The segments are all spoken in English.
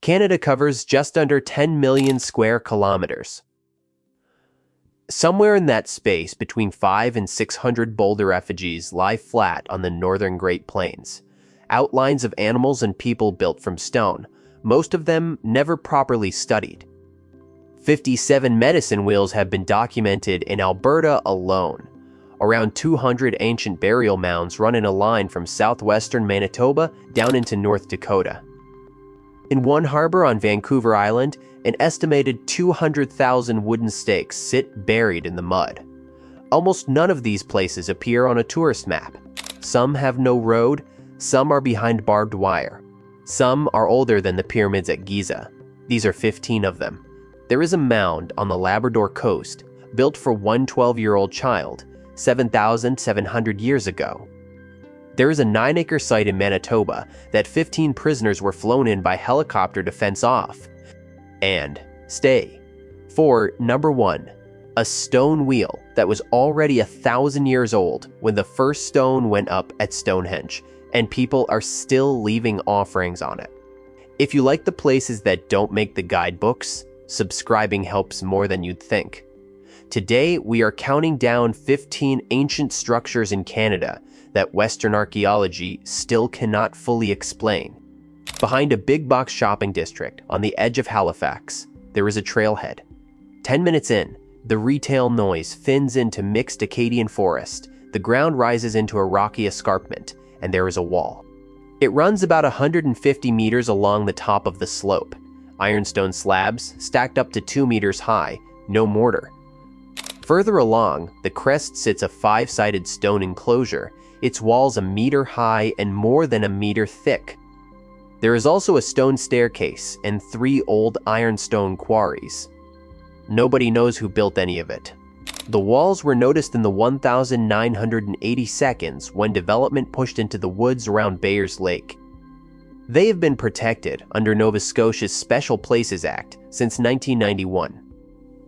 Canada covers just under 10 million square kilometers. Somewhere in that space, between 5 and 600 boulder effigies lie flat on the northern Great Plains. Outlines of animals and people built from stone, most of them never properly studied. 57 medicine wheels have been documented in Alberta alone. Around 200 ancient burial mounds run in a line from southwestern Manitoba down into North Dakota. In one harbor on Vancouver Island, an estimated 200,000 wooden stakes sit buried in the mud. Almost none of these places appear on a tourist map. Some have no road, some are behind barbed wire. Some are older than the pyramids at Giza. These are 15 of them. There is a mound on the Labrador coast, built for one 12-year-old child, 7,700 years ago. There is a 9-acre site in Manitoba that 15 prisoners were flown in by helicopter to fence off. And stay for number 1, a stone wheel that was already 1,000 years old when the first stone went up at Stonehenge, and people are still leaving offerings on it. If you like the places that don't make the guidebooks, subscribing helps more than you'd think. Today, we are counting down 15 ancient structures in Canada that Western archaeology still cannot fully explain. Behind a big box shopping district on the edge of Halifax, there is a trailhead. 10 minutes in, the retail noise thins into mixed Acadian forest, the ground rises into a rocky escarpment, and there is a wall. It runs about 150 meters along the top of the slope. Ironstone slabs stacked up to 2 meters high, no mortar. Further along, the crest sits a 5-sided stone enclosure, its walls a meter high and more than a meter thick. There is also a stone staircase and 3 old ironstone quarries. Nobody knows who built any of it. The walls were noticed in the 1980 seconds when development pushed into the woods around Bayers Lake. They have been protected under Nova Scotia's Special Places Act since 1991.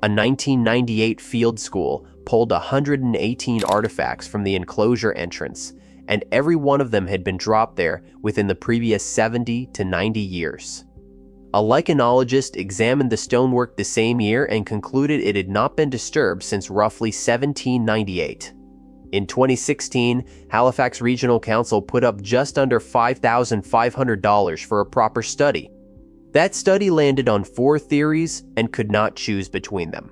A 1998 field school pulled 118 artifacts from the enclosure entrance, and every one of them had been dropped there within the previous 70 to 90 years. A lichenologist examined the stonework the same year and concluded it had not been disturbed since roughly 1798. In 2016, Halifax Regional Council put up just under $5,500 for a proper study. That study landed on 4 theories and could not choose between them.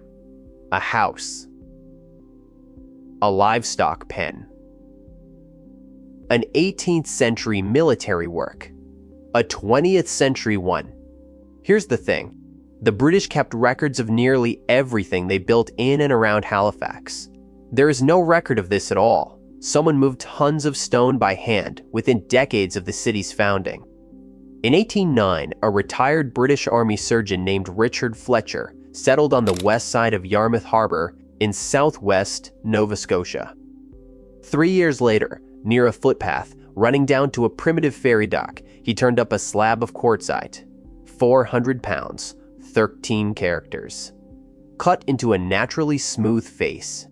A house. A livestock pen. An 18th century military work. A 20th century one. Here's the thing. The British kept records of nearly everything they built in and around Halifax. There is no record of this at all. Someone moved tons of stone by hand within decades of the city's founding. In 1809, a retired British Army surgeon named Richard Fletcher settled on the west side of Yarmouth Harbour in southwest Nova Scotia. 3 years later, near a footpath running down to a primitive ferry dock, he turned up a slab of quartzite. 400 pounds, 13 characters, cut into a naturally smooth face.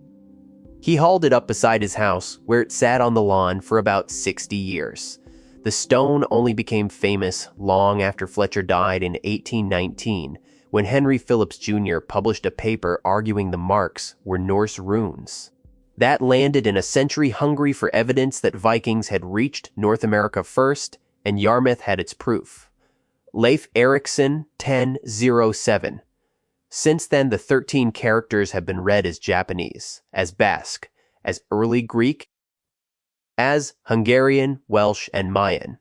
He hauled it up beside his house, where it sat on the lawn for about 60 years. The stone only became famous long after Fletcher died in 1819, when Henry Phillips Jr. published a paper arguing the marks were Norse runes. That landed in a century hungry for evidence that Vikings had reached North America first, and Yarmouth had its proof. Leif Erikson 1007. Since then, the 13 characters have been read as Japanese, as Basque, as Early Greek, as Hungarian, Welsh, and Mayan.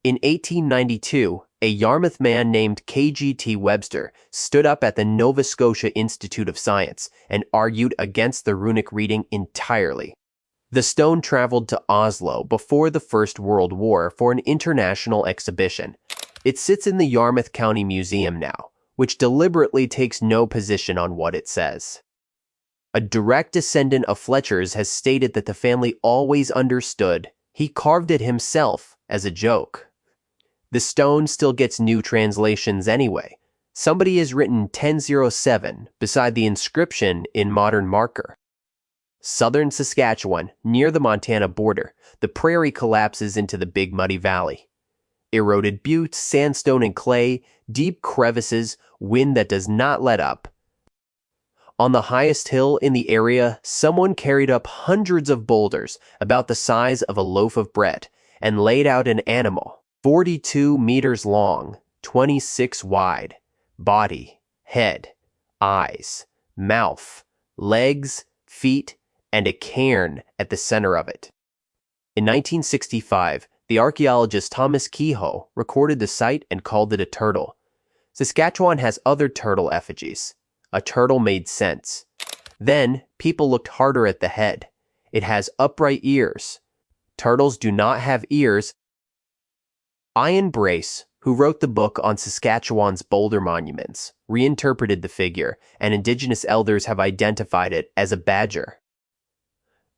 In 1892, a Yarmouth man named K.G.T. Webster stood up at the Nova Scotia Institute of Science and argued against the runic reading entirely. The stone traveled to Oslo before the First World War for an international exhibition. It sits in the Yarmouth County Museum now, which deliberately takes no position on what it says. A direct descendant of Fletcher's has stated that the family always understood he carved it himself as a joke. The stone still gets new translations anyway. Somebody has written 1007 beside the inscription in modern marker. Southern Saskatchewan, near the Montana border, the prairie collapses into the Big Muddy Valley. Eroded buttes, sandstone and clay, deep crevices, wind that does not let up. On the highest hill in the area, someone carried up hundreds of boulders about the size of a loaf of bread and laid out an animal, 42 meters long, 26 wide, body, head, eyes, mouth, legs, feet, and a cairn at the center of it. In 1965, the archaeologist Thomas Kehoe recorded the site and called it a turtle. Saskatchewan has other turtle effigies. A turtle made sense. Then, people looked harder at the head. It has upright ears. Turtles do not have ears. Ian Brace, who wrote the book on Saskatchewan's boulder monuments, reinterpreted the figure, and Indigenous elders have identified it as a badger.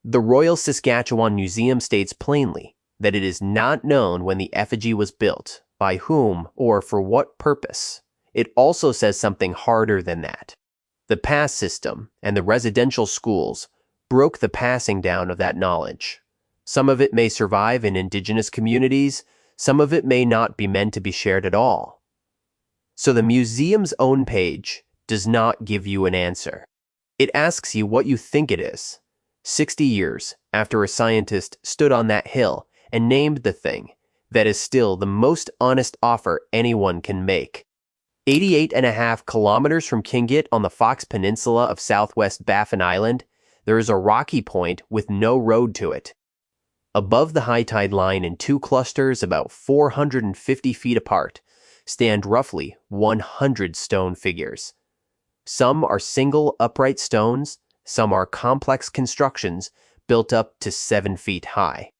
The Royal Saskatchewan Museum states plainly that it is not known when the effigy was built, by whom, or for what purpose. It also says something harder than that. The pass system and the residential schools broke the passing down of that knowledge. Some of it may survive in Indigenous communities, some of it may not be meant to be shared at all. So the museum's own page does not give you an answer. It asks you what you think it is. 60 years after a scientist stood on that hill and named the thing, that is still the most honest offer anyone can make. 88.5 kilometers from Kingit on the Fox Peninsula of southwest Baffin Island, there is a rocky point with no road to it. Above the high tide line in two clusters about 450 feet apart stand roughly 100 stone figures. Some are single upright stones, some are complex constructions built up to 7 feet high.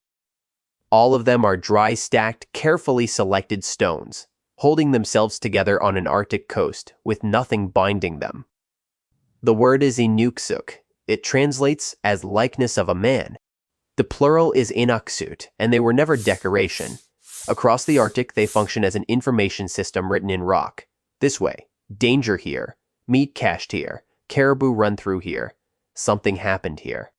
All of them are dry stacked, carefully selected stones, holding themselves together on an Arctic coast with nothing binding them. The word is Inuksuk. It translates as likeness of a man. The plural is Inuksut, and they were never decoration. Across the Arctic, they function as an information system written in rock. This way, danger here, meat cached here, caribou run through here, something happened here.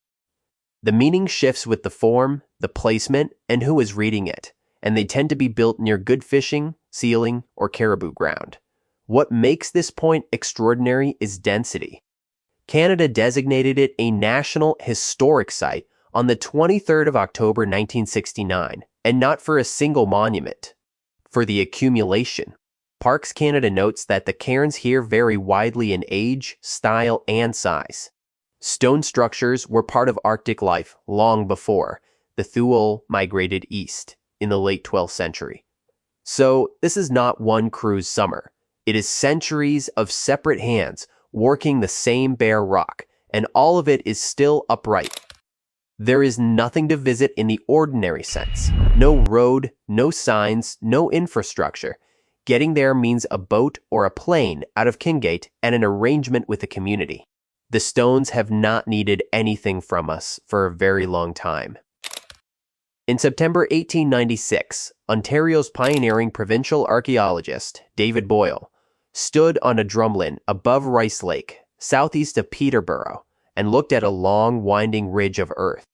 The meaning shifts with the form, the placement, and who is reading it, and they tend to be built near good fishing, sealing, or caribou ground. What makes this point extraordinary is density. Canada designated it a National Historic Site on the 23rd of October 1969, and not for a single monument, for the accumulation. Parks Canada notes that the cairns here vary widely in age, style, and size. Stone structures were part of Arctic life long before the Thule migrated east in the late 12th century. So this is not one cruise summer. It is centuries of separate hands working the same bare rock, and all of it is still upright. There is nothing to visit in the ordinary sense. No road, no signs, no infrastructure. Getting there means a boat or a plane out of Kingate and an arrangement with the community. The stones have not needed anything from us for a very long time. In September 1896, Ontario's pioneering provincial archaeologist, David Boyle, stood on a drumlin above Rice Lake, southeast of Peterborough, and looked at a long, winding ridge of earth.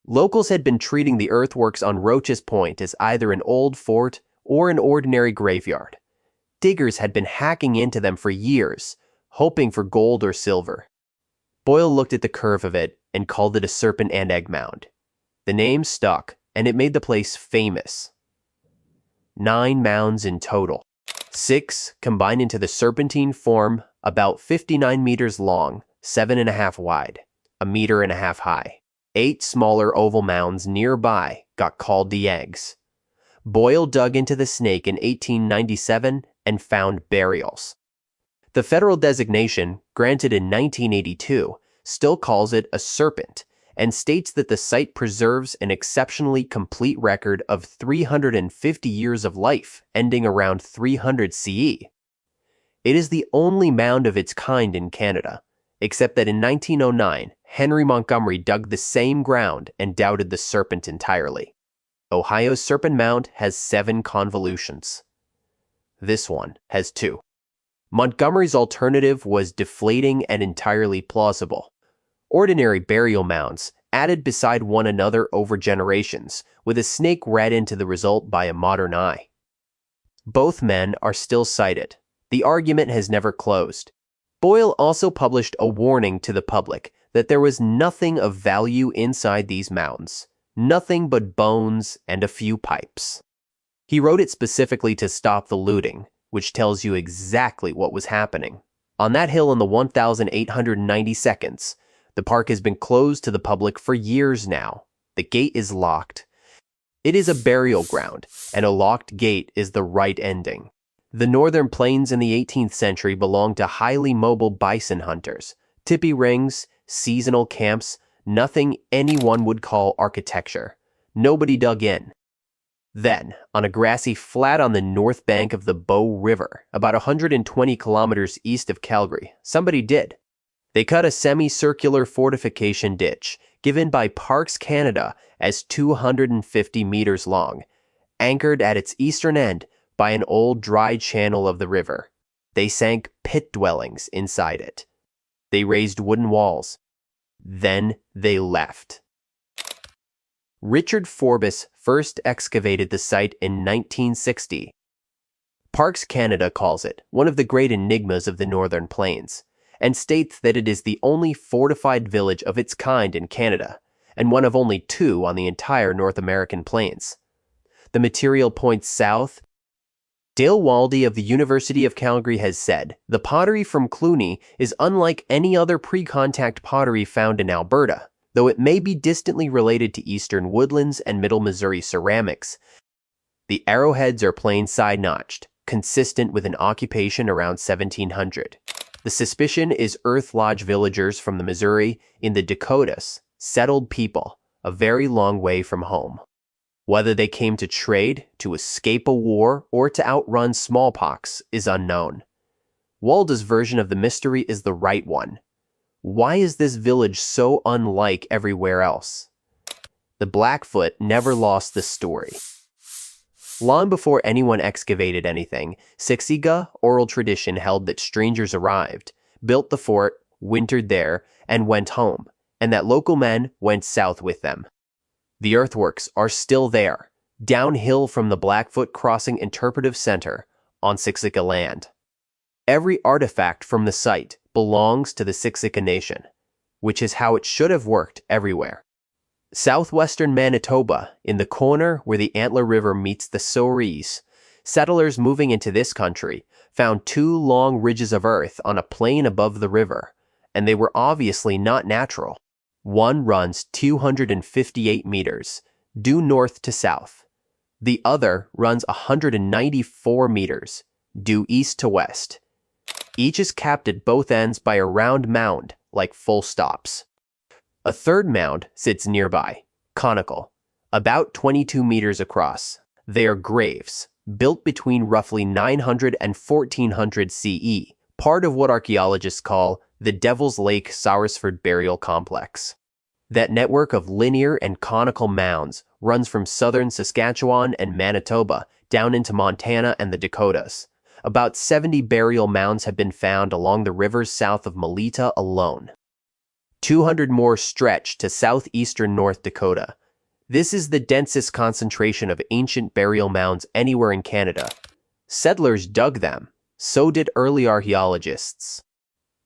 Locals had been treating the earthworks on Roach's Point as either an old fort or an ordinary graveyard. Diggers had been hacking into them for years, hoping for gold or silver. Boyle looked at the curve of it and called it a serpent and egg mound. The name stuck, and it made the place famous. 9 mounds in total. 6 combined into the serpentine form, about 59 meters long, 7.5 wide, 1.5 meters high. 8 smaller oval mounds nearby got called the eggs. Boyle dug into the snake in 1897 and found burials. The federal designation, granted in 1982, still calls it a serpent and states that the site preserves an exceptionally complete record of 350 years of life, ending around 300 CE. It is the only mound of its kind in Canada, except that in 1909, Henry Montgomery dug the same ground and doubted the serpent entirely. Ohio's Serpent Mound has 7 convolutions. This one has 2. Montgomery's alternative was deflating and entirely plausible. Ordinary burial mounds added beside one another over generations, with a snake read into the result by a modern eye. Both men are still cited. The argument has never closed. Boyle also published a warning to the public that there was nothing of value inside these mounds, nothing but bones and a few pipes. He wrote it specifically to stop the looting, which tells you exactly what was happening. On that hill in the 1,890 seconds, the park has been closed to the public for years now. The gate is locked. It is a burial ground, and a locked gate is the right ending. The Northern Plains in the 18th century belonged to highly mobile bison hunters, tippy rings, seasonal camps, nothing anyone would call architecture. Nobody dug in. Then, on a grassy flat on the north bank of the Bow River, about 120 kilometers east of Calgary, somebody did. They cut a semicircular fortification ditch, given by Parks Canada as 250 meters long, anchored at its eastern end by an old dry channel of the river. They sank pit dwellings inside it. They raised wooden walls. Then they left. Richard Forbes first excavated the site in 1960. Parks Canada calls it one of the great enigmas of the Northern Plains, and states that it is the only fortified village of its kind in Canada, and one of only two on the entire North American plains. The material points south. Dale Waldy of the University of Calgary has said, the pottery from Cluny is unlike any other pre-contact pottery found in Alberta, though it may be distantly related to eastern woodlands and middle Missouri ceramics. The arrowheads are plain side-notched, consistent with an occupation around 1700. The suspicion is Earth Lodge villagers from the Missouri in the Dakotas, settled people, a very long way from home. Whether they came to trade, to escape a war, or to outrun smallpox is unknown. Walda's version of the mystery is the right one. Why is this village so unlike everywhere else? The Blackfoot never lost the story. Long before anyone excavated anything, Siksika oral tradition held that strangers arrived, built the fort, wintered there, and went home, and that local men went south with them. The earthworks are still there, downhill from the Blackfoot Crossing Interpretive Center on Siksika land. Every artifact from the site belongs to the Siksika Nation, which is how it should have worked everywhere. Southwestern Manitoba, in the corner where the Antler River meets the Souris, settlers moving into this country found two long ridges of earth on a plain above the river, and they were obviously not natural. One runs 258 meters, due north to south. The other runs 194 meters, due east to west. Each is capped at both ends by a round mound, like full stops. A third mound sits nearby, conical, about 22 meters across. They are graves, built between roughly 900 and 1400 CE, part of what archaeologists call the Devil's Lake Sarsford Burial Complex. That network of linear and conical mounds runs from southern Saskatchewan and Manitoba down into Montana and the Dakotas. About 70 burial mounds have been found along the rivers south of Melita alone. 200 more stretch to southeastern North Dakota. This is the densest concentration of ancient burial mounds anywhere in Canada. Settlers dug them. So did early archaeologists.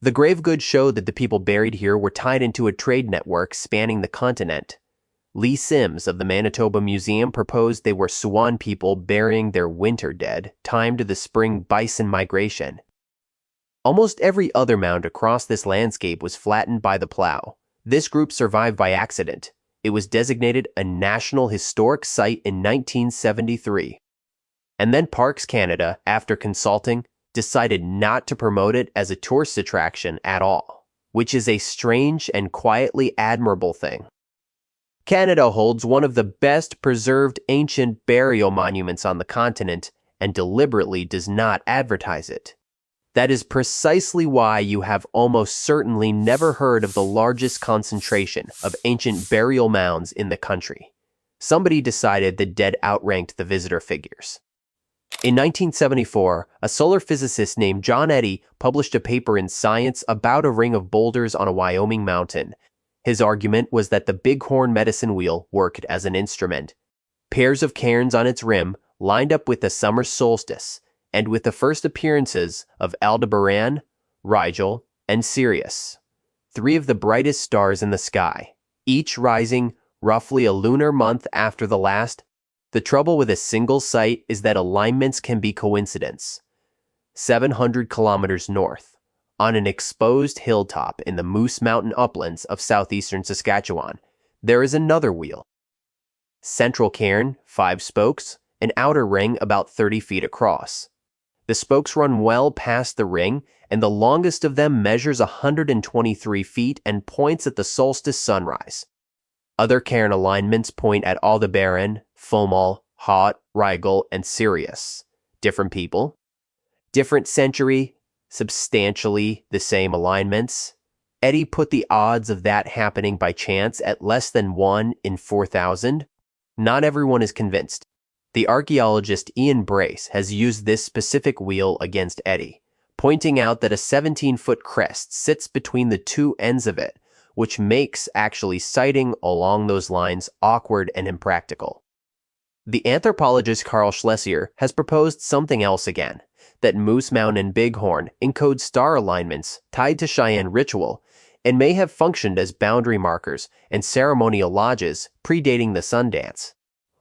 The grave goods showed that the people buried here were tied into a trade network spanning the continent. Lee Sims of the Manitoba Museum proposed they were Siouan people burying their winter dead, timed to the spring bison migration. Almost every other mound across this landscape was flattened by the plow. This group survived by accident. It was designated a National Historic Site in 1973. And then Parks Canada, after consulting, decided not to promote it as a tourist attraction at all, which is a strange and quietly admirable thing. Canada holds one of the best preserved ancient burial monuments on the continent and deliberately does not advertise it. That is precisely why you have almost certainly never heard of the largest concentration of ancient burial mounds in the country. Somebody decided the dead outranked the visitor figures. In 1974, a solar physicist named John Eddy published a paper in Science about a ring of boulders on a Wyoming mountain. His argument was that the Bighorn medicine wheel worked as an instrument. Pairs of cairns on its rim, lined up with the summer solstice and with the first appearances of Aldebaran, Rigel, and Sirius, three of the brightest stars in the sky, each rising roughly a lunar month after the last. The trouble with a single sight is that alignments can be coincidence. 700 kilometers north, on an exposed hilltop in the Moose Mountain uplands of southeastern Saskatchewan, there is another wheel. Central cairn, 5 spokes, an outer ring about 30 feet across. The spokes run well past the ring, and the longest of them measures 123 feet and points at the solstice sunrise. Other cairn alignments point at Aldebaran, Fomal, Haut, Rigel, and Sirius. Different people, different century, substantially the same alignments. Eddie put the odds of that happening by chance at less than 1 in 4,000. Not everyone is convinced. The archaeologist Ian Brace has used this specific wheel against Eddie, pointing out that a 17-foot crest sits between the two ends of it, which makes actually sighting along those lines awkward and impractical. The anthropologist Carl Schlesier has proposed something else again, that Moose Mountain and Bighorn encode star alignments tied to Cheyenne ritual and may have functioned as boundary markers and ceremonial lodges predating the Sundance.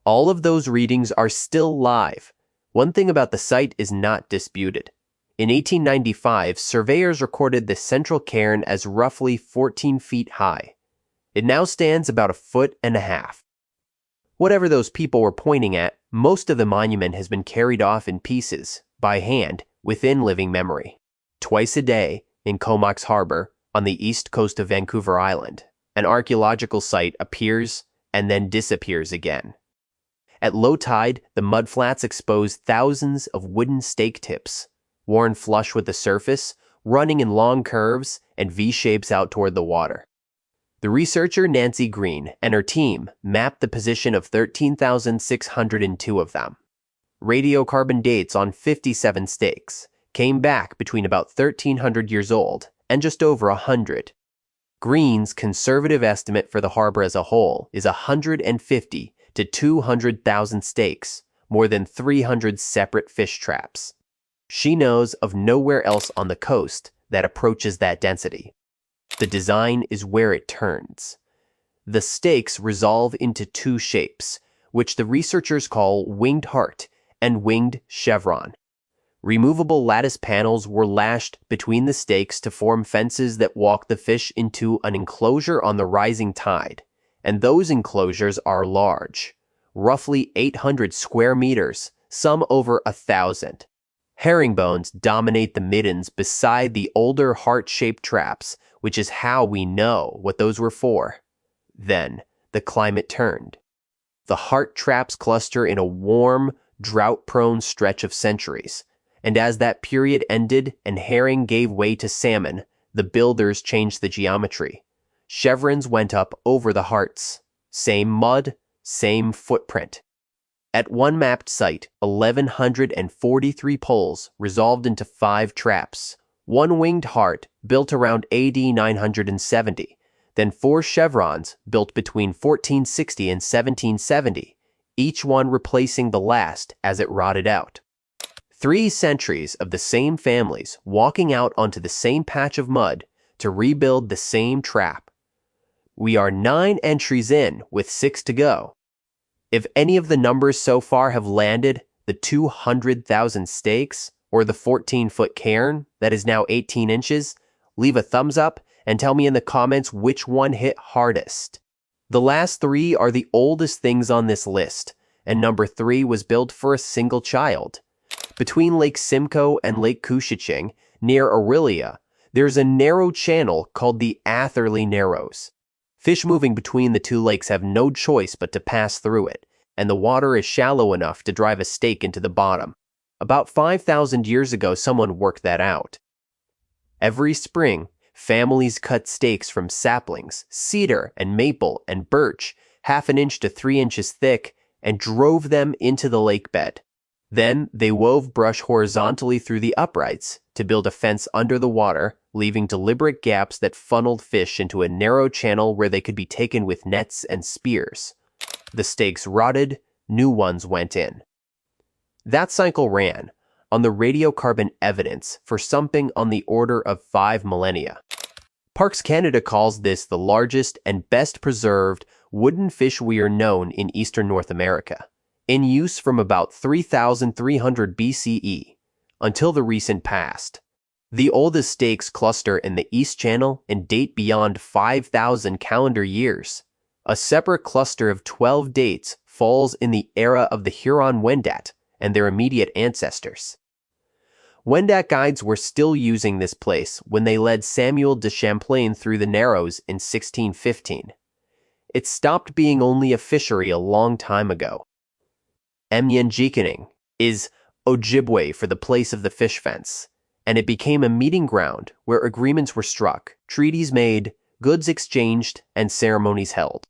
All of those readings are still live. One thing about the site is not disputed. In 1895, surveyors recorded the central cairn as roughly 14 feet high. It now stands about 1.5 feet. Whatever those people were pointing at, most of the monument has been carried off in pieces, by hand, within living memory. Twice a day, in Comox Harbor, on the east coast of Vancouver Island, an archaeological site appears and then disappears again. At low tide, the mudflats expose thousands of wooden stake tips, worn flush with the surface, running in long curves and V-shapes out toward the water. The researcher Nancy Green and her team mapped the position of 13,602 of them. Radiocarbon dates on 57 stakes came back between about 1,300 years old and just over 100. Green's conservative estimate for the harbor as a whole is 150 to 200,000 stakes, more than 300 separate fish traps. She knows of nowhere else on the coast that approaches that density. The design is where it turns. The stakes resolve into 2 shapes, which the researchers call winged heart and winged chevron. Removable lattice panels were lashed between the stakes to form fences that walk the fish into an enclosure on the rising tide, and those enclosures are large, roughly 800 square meters, some over 1,000. Herringbones dominate the middens beside the older heart-shaped traps, which is how we know what those were for. Then, the climate turned. The heart traps cluster in a warm, drought-prone stretch of centuries, and as that period ended and herring gave way to salmon, the builders changed the geometry. Chevrons went up over the hearts. Same mud, same footprint. At one mapped site, 1,143 poles resolved into 5 traps, 1 winged heart built around AD 970, then 4 chevrons built between 1460 and 1770, each one replacing the last as it rotted out. 3 centuries of the same families walking out onto the same patch of mud to rebuild the same trap. We are 9 entries in with 6 to go. If any of the numbers so far have landed, the 200,000 stakes or the 14-foot cairn that is now 18 inches, leave a thumbs up and tell me in the comments which one hit hardest. The last 3 are the oldest things on this list, and number 3 was built for a single child. Between Lake Simcoe and Lake Couchiching, near Orillia, there's a narrow channel called the Atherley Narrows. Fish moving between the 2 lakes have no choice but to pass through it, and the water is shallow enough to drive a stake into the bottom. About 5,000 years ago, someone worked that out. Every spring, families cut stakes from saplings, cedar and maple and birch, 1/2 inch to 3 inches thick, and drove them into the lake bed. Then they wove brush horizontally through the uprights to build a fence under the water, leaving deliberate gaps that funneled fish into a narrow channel where they could be taken with nets and spears. The stakes rotted, new ones went in. That cycle ran on the radiocarbon evidence for something on the order of 5 millennia. Parks Canada calls this the largest and best preserved wooden fish weir known in eastern North America, in use from about 3,300 BCE until the recent past. The oldest stakes cluster in the East Channel and date beyond 5,000 calendar years. A separate cluster of 12 dates falls in the era of the Huron-Wendat and their immediate ancestors. Wendat guides were still using this place when they led Samuel de Champlain through the Narrows in 1615. It stopped being only a fishery a long time ago. Emianjikaning is Ojibwe for the place of the fish fence, and it became a meeting ground where agreements were struck, treaties made, goods exchanged, and ceremonies held.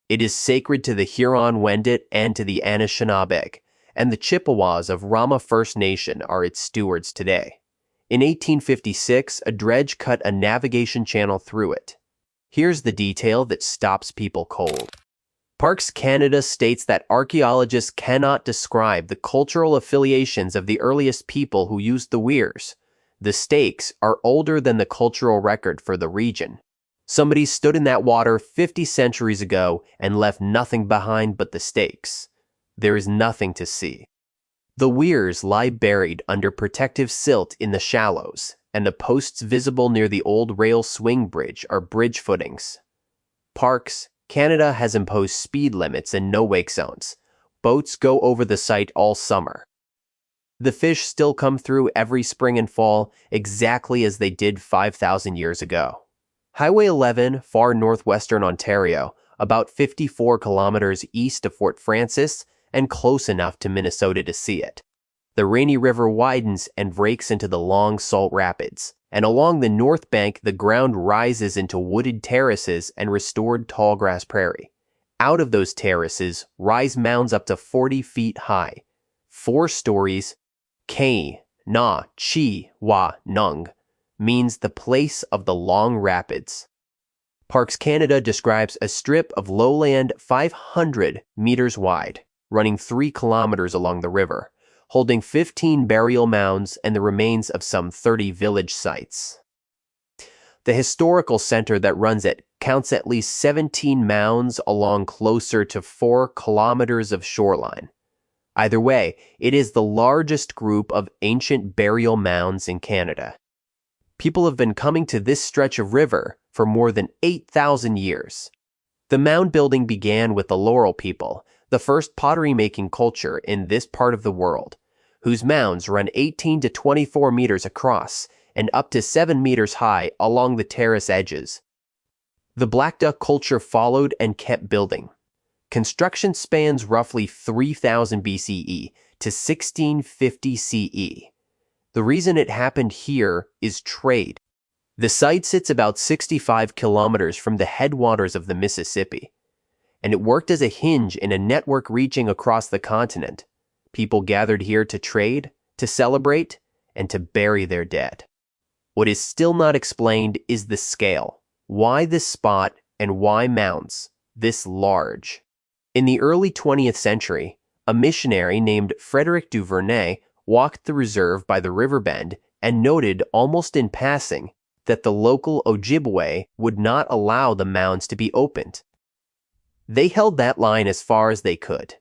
It is sacred to the Huron-Wendat and to the Anishinaabe, and the Chippewas of Rama First Nation are its stewards today. In 1856, a dredge cut a navigation channel through it. Here's the detail that stops people cold. Parks Canada states that archaeologists cannot describe the cultural affiliations of the earliest people who used the weirs. The stakes are older than the cultural record for the region. Somebody stood in that water 50 centuries ago and left nothing behind but the stakes. There is nothing to see. The weirs lie buried under protective silt in the shallows, and the posts visible near the old rail swing bridge are bridge footings. Parks Canada has imposed speed limits and no-wake zones. Boats go over the site all summer. The fish still come through every spring and fall, exactly as they did 5,000 years ago. Highway 11, far northwestern Ontario, about 54 kilometers east of Fort Frances, and close enough to Minnesota to see it. The Rainy River widens and breaks into the long Salt Rapids, and along the north bank the ground rises into wooded terraces and restored tallgrass prairie. Out of those terraces rise mounds up to 40 feet high, 4 stories. Kei na chi wa nung means the place of the long rapids. Parks Canada describes a strip of lowland 500 meters wide, running 3 kilometers along the river, holding 15 burial mounds and the remains of some 30 village sites. The historical center that runs it counts at least 17 mounds along closer to 4 kilometers of shoreline. Either way, it is the largest group of ancient burial mounds in Canada. People have been coming to this stretch of river for more than 8,000 years. The mound building began with the Laurel people, the first pottery-making culture in this part of the world, whose mounds run 18 to 24 meters across and up to 7 meters high along the terrace edges. The Blackduck culture followed and kept building. Construction spans roughly 3000 BCE to 1650 CE. The reason it happened here is trade. The site sits about 65 kilometers from the headwaters of the Mississippi, and it worked as a hinge in a network reaching across the continent. People gathered here to trade, to celebrate, and to bury their dead. What is still not explained is the scale. Why this spot and why mounds this large? In the early 20th century, a missionary named Frederick du Vernet walked the reserve by the river bend and noted almost in passing that the local Ojibwe would not allow the mounds to be opened. They held that line as far as they could.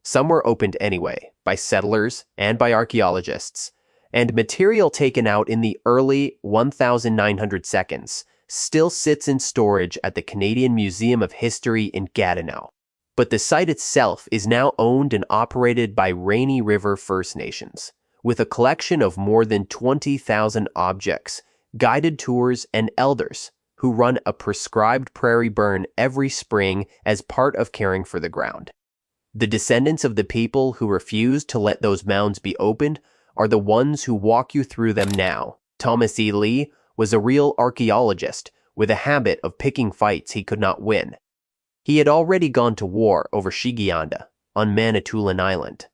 Some were opened anyway, by settlers and by archaeologists, and material taken out in the early 1900 seconds still sits in storage at the Canadian Museum of History in Gatineau. But the site itself is now owned and operated by Rainy River First Nations, with a collection of more than 20,000 objects, guided tours, and elders who run a prescribed prairie burn every spring as part of caring for the ground. The descendants of the people who refused to let those mounds be opened are the ones who walk you through them now. Thomas E. Lee was a real archaeologist with a habit of picking fights he could not win. He had already gone to war over Shigianda on Manitoulin Island.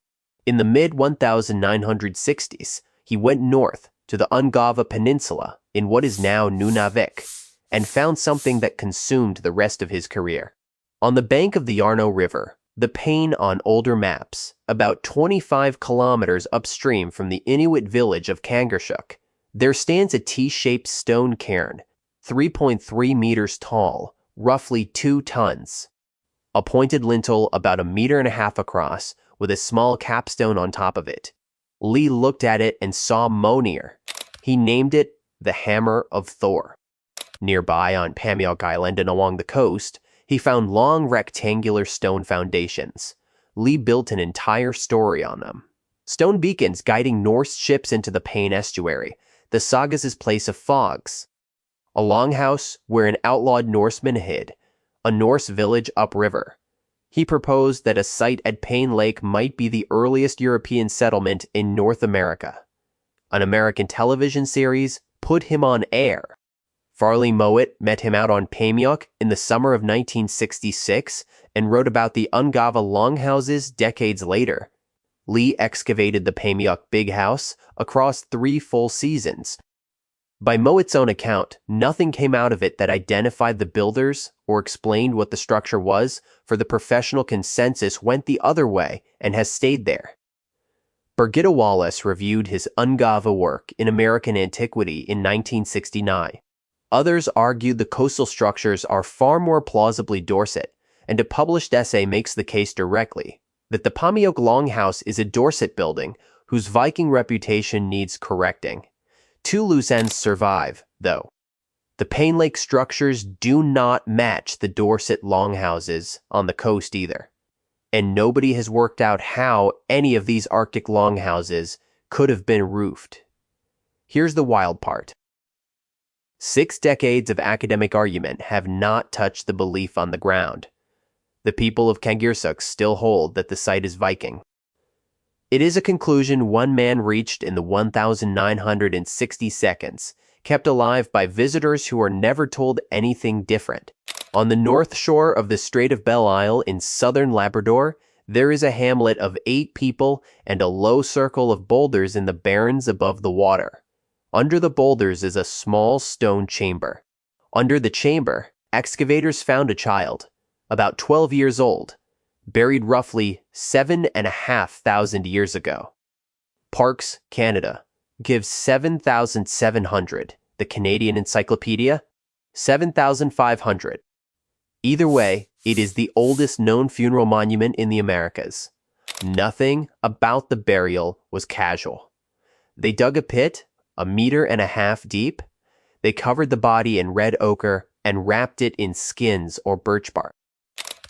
In the mid-1960s, he went north to the Ungava Peninsula in what is now Nunavik and found something that consumed the rest of his career. On the bank of the Arno River, The Pain on older maps, about 25 kilometers upstream from the Inuit village of Kangersuq, there stands a T-shaped stone cairn, 3.3 meters tall, roughly 2 tons. A pointed lintel about 1.5 meters across, with a small capstone on top of it. Lee looked at it and saw Monir. He named it the Hammer of Thor. Nearby on Pamiok Island and along the coast, he found long rectangular stone foundations. Lee built an entire story on them. Stone beacons guiding Norse ships into the Pain estuary, the Sagas' place of fogs. A longhouse where an outlawed Norseman hid, a Norse village upriver. He proposed that a site at Pain Lake might be the earliest European settlement in North America. An American television series put him on air. Farley Mowat met him out on Pamiok in the summer of 1966 and wrote about the Ungava longhouses decades later. Lee excavated the Pamiok Big House across 3 full seasons. By Mowat's own account, nothing came out of it that identified the builders or explained what the structure was, for the professional consensus went the other way and has stayed there. Birgitta Wallace reviewed his Ungava work in American Antiquity in 1969. Others argued the coastal structures are far more plausibly Dorset, and a published essay makes the case directly that the Pamiok Longhouse is a Dorset building whose Viking reputation needs correcting. 2 loose ends survive, though. The Pain Lake structures do not match the Dorset longhouses on the coast either, and nobody has worked out how any of these Arctic longhouses could have been roofed. Here's the wild part. 6 decades of academic argument have not touched the belief on the ground. The people of Kangersuq still hold that the site is Viking. It is a conclusion one man reached in the 1,960 seconds, kept alive by visitors who are never told anything different. On the north shore of the Strait of Belle Isle in southern Labrador, there is a hamlet of 8 people and a low circle of boulders in the barrens above the water. Under the boulders is a small stone chamber. Under the chamber, excavators found a child, about 12 years old, buried roughly 7,500 years ago. Parks Canada gives 7,700. The Canadian Encyclopedia, 7,500. Either way, it is the oldest known funeral monument in the Americas. Nothing about the burial was casual. They dug a pit 1.5 meters deep. They covered the body in red ochre and wrapped it in skins or birch bark.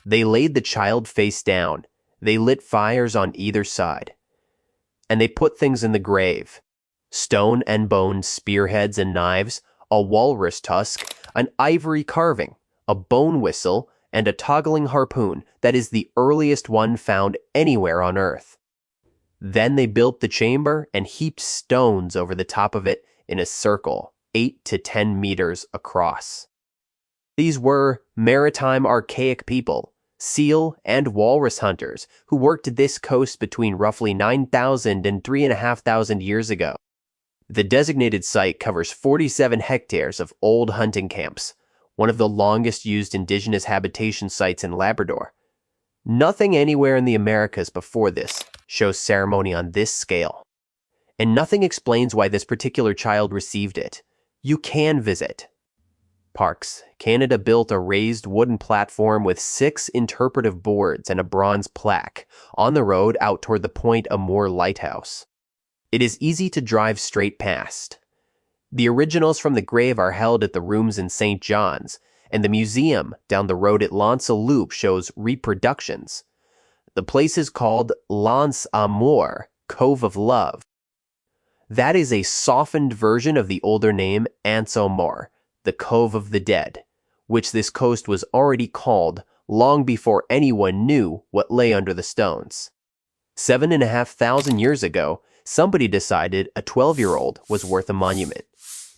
They laid the child face down. They lit fires on either side. And they put things in the grave. Stone and bone spearheads and knives, a walrus tusk, an ivory carving, a bone whistle, and a toggling harpoon that is the earliest one found anywhere on Earth. Then they built the chamber and heaped stones over the top of it in a circle, 8 to 10 meters across. These were maritime archaic people, seal and walrus hunters, who worked this coast between roughly 9,000 and 3,500 years ago. The designated site covers 47 hectares of old hunting camps, one of the longest used indigenous habitation sites in Labrador. Nothing anywhere in the Americas before this shows ceremony on this scale. And nothing explains why this particular child received it. You can visit. Parks Canada built a raised wooden platform with 6 interpretive boards and a bronze plaque on the road out toward the Point Amour Lighthouse. It is easy to drive straight past. The originals from the grave are held at the rooms in St. John's, and the museum down the road at L'Anse aux Loups shows reproductions. The place is called L'Anse Amour, Cove of Love. That is a softened version of the older name Anse aux Morts, the Cove of the Dead, which this coast was already called long before anyone knew what lay under the stones. 7,500 years ago, somebody decided a 12-year-old was worth a monument.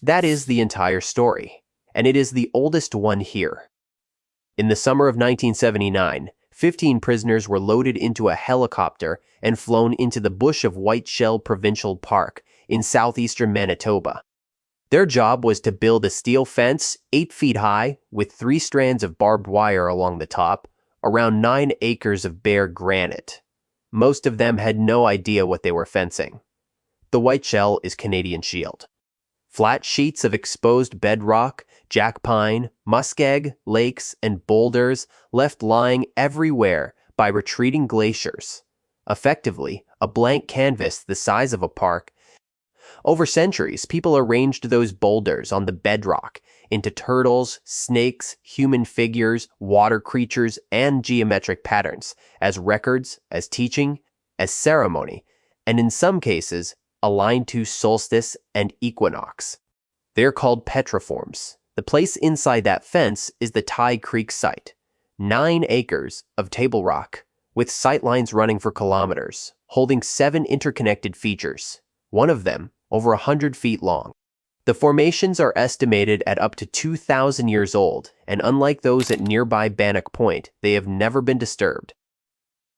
That is the entire story, and it is the oldest one here. In the summer of 1979, 15 prisoners were loaded into a helicopter and flown into the bush of White Shell Provincial Park in southeastern Manitoba. Their job was to build a steel fence 8 feet high with 3 strands of barbed wire along the top, around 9 acres of bare granite. Most of them had no idea what they were fencing. The white shell is Canadian Shield. Flat sheets of exposed bedrock, jack pine, muskeg, lakes, and boulders left lying everywhere by retreating glaciers. Effectively, a blank canvas the size of a park. Over centuries, people arranged those boulders on the bedrock into turtles, snakes, human figures, water creatures, and geometric patterns, as records, as teaching, as ceremony, and in some cases, aligned to solstice and equinox. They're called petroforms. The place inside that fence is the Tye Creek site, 9 acres of table rock, with sightlines running for kilometers, holding 7 interconnected features, one of them over 100 feet long. The formations are estimated at up to 2,000 years old, and unlike those at nearby Bannock Point, they have never been disturbed.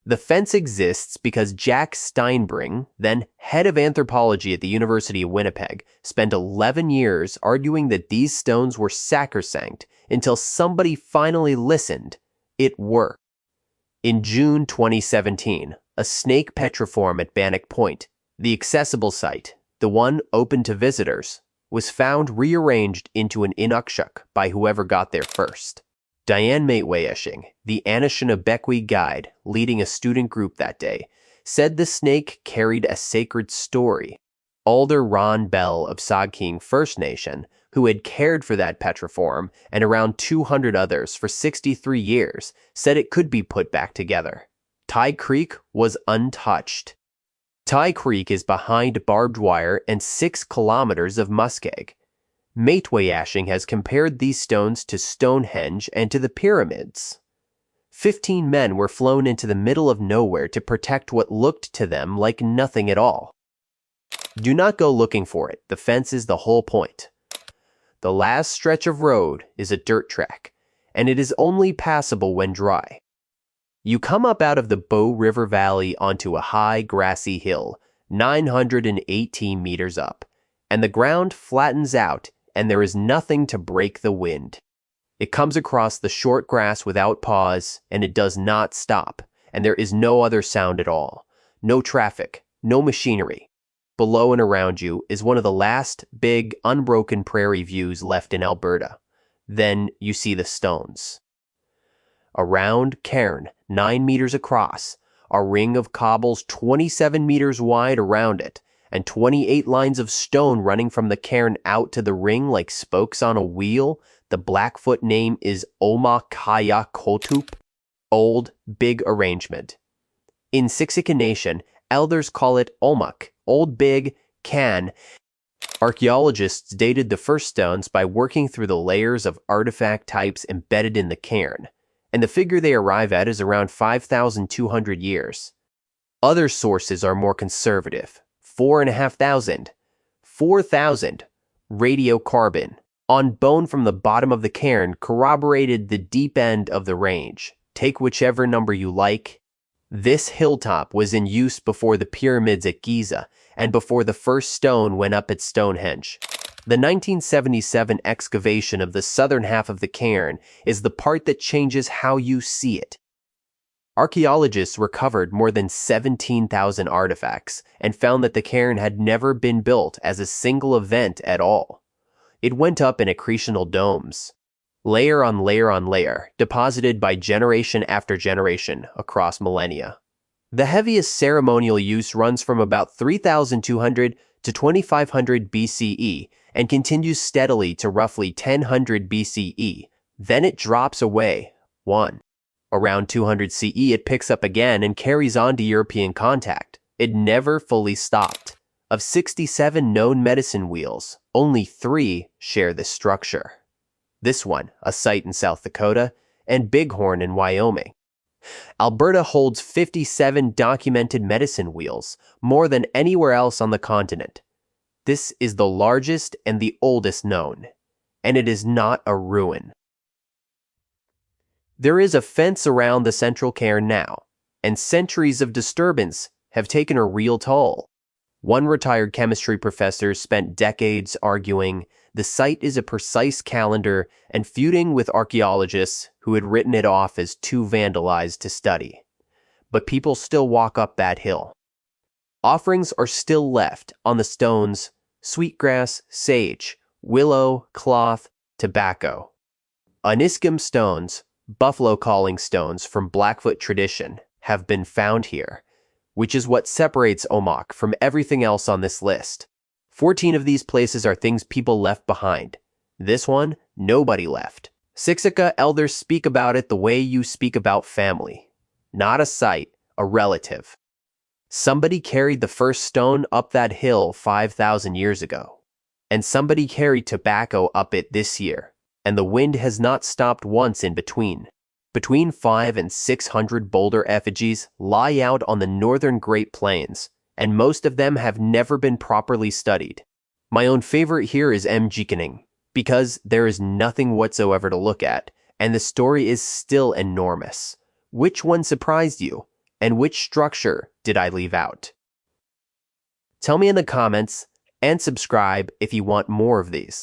The fence exists because Jack Steinbring, then head of anthropology at the University of Winnipeg, spent 11 years arguing that these stones were sacrosanct until somebody finally listened. It worked. In June 2017, a snake petroform at Bannock Point, the accessible site, the one open to visitors, was found rearranged into an inukshuk by whoever got there first. Diane Maitwayeshing, the Anishinaabe guide leading a student group that day, said the snake carried a sacred story. Alder Ron Bell of Sagkeeng First Nation, who had cared for that petroform and around 200 others for 63 years, said it could be put back together. Tye Creek was untouched. Tye Creek is behind barbed wire and 6 kilometers of muskeg. Maitwayeshing has compared these stones to Stonehenge and to the pyramids. 15 men were flown into the middle of nowhere to protect what looked to them like nothing at all. Do not go looking for it. The fence is the whole point. The last stretch of road is a dirt track, and it is only passable when dry. You come up out of the Bow River Valley onto a high, grassy hill, 918 meters up, and the ground flattens out and there is nothing to break the wind. It comes across the short grass without pause, and it does not stop, and there is no other sound at all. No traffic, no machinery. Below and around you is one of the last big, unbroken prairie views left in Alberta. Then you see the stones. A round cairn, 9 meters across, a ring of cobbles 27 meters wide around it, and 28 lines of stone running from the cairn out to the ring like spokes on a wheel. The Blackfoot name is Omakaya-Kotup, Old Big Arrangement. In Siksika Nation, elders call it Omak, Old Big, Can. Archaeologists dated the first stones by working through the layers of artifact types embedded in the cairn, and the figure they arrive at is around 5,200 years. Other sources are more conservative. 4,500, 4,000, radiocarbon, on bone from the bottom of the cairn corroborated the deep end of the range. Take whichever number you like. This hilltop was in use before the pyramids at Giza and before the first stone went up at Stonehenge. The 1977 excavation of the southern half of the cairn is the part that changes how you see it. Archaeologists recovered more than 17,000 artifacts and found that the cairn had never been built as a single event at all. It went up in accretional domes, layer on layer on layer, deposited by generation after generation across millennia. The heaviest ceremonial use runs from about 3,200 to 2,500 BCE and continues steadily to roughly 1000 BCE. Then it drops away. 1. Around 200 CE, it picks up again and carries on to European contact. It never fully stopped. Of 67 known medicine wheels, only 3 share this structure. This one, a site in South Dakota, and Bighorn in Wyoming. Alberta holds 57 documented medicine wheels, more than anywhere else on the continent. This is the largest and the oldest known, and it is not a ruin. There is a fence around the central cairn now, and centuries of disturbance have taken a real toll. One retired chemistry professor spent decades arguing The site is a precise calendar and feuding with archaeologists who had written it off as too vandalized to study. But people still walk up that hill. Offerings are still left on the stones: sweetgrass, sage, willow, cloth, tobacco. Aniscum stones, buffalo calling stones from Blackfoot tradition, have been found here, which is what separates Omak from everything else on this list. 14 of these places are things people left behind. This one, nobody left. Siksika elders speak about it the way you speak about family. Not a site, a relative. Somebody carried the first stone up that hill 5,000 years ago. And somebody carried tobacco up it this year. And the wind has not stopped once in between. Between 500 and 600 boulder effigies lie out on the northern Great Plains, and most of them have never been properly studied. My own favorite here is Mjikening, because there is nothing whatsoever to look at, and the story is still enormous. Which one surprised you, and which structure did I leave out? Tell me in the comments, and subscribe if you want more of these.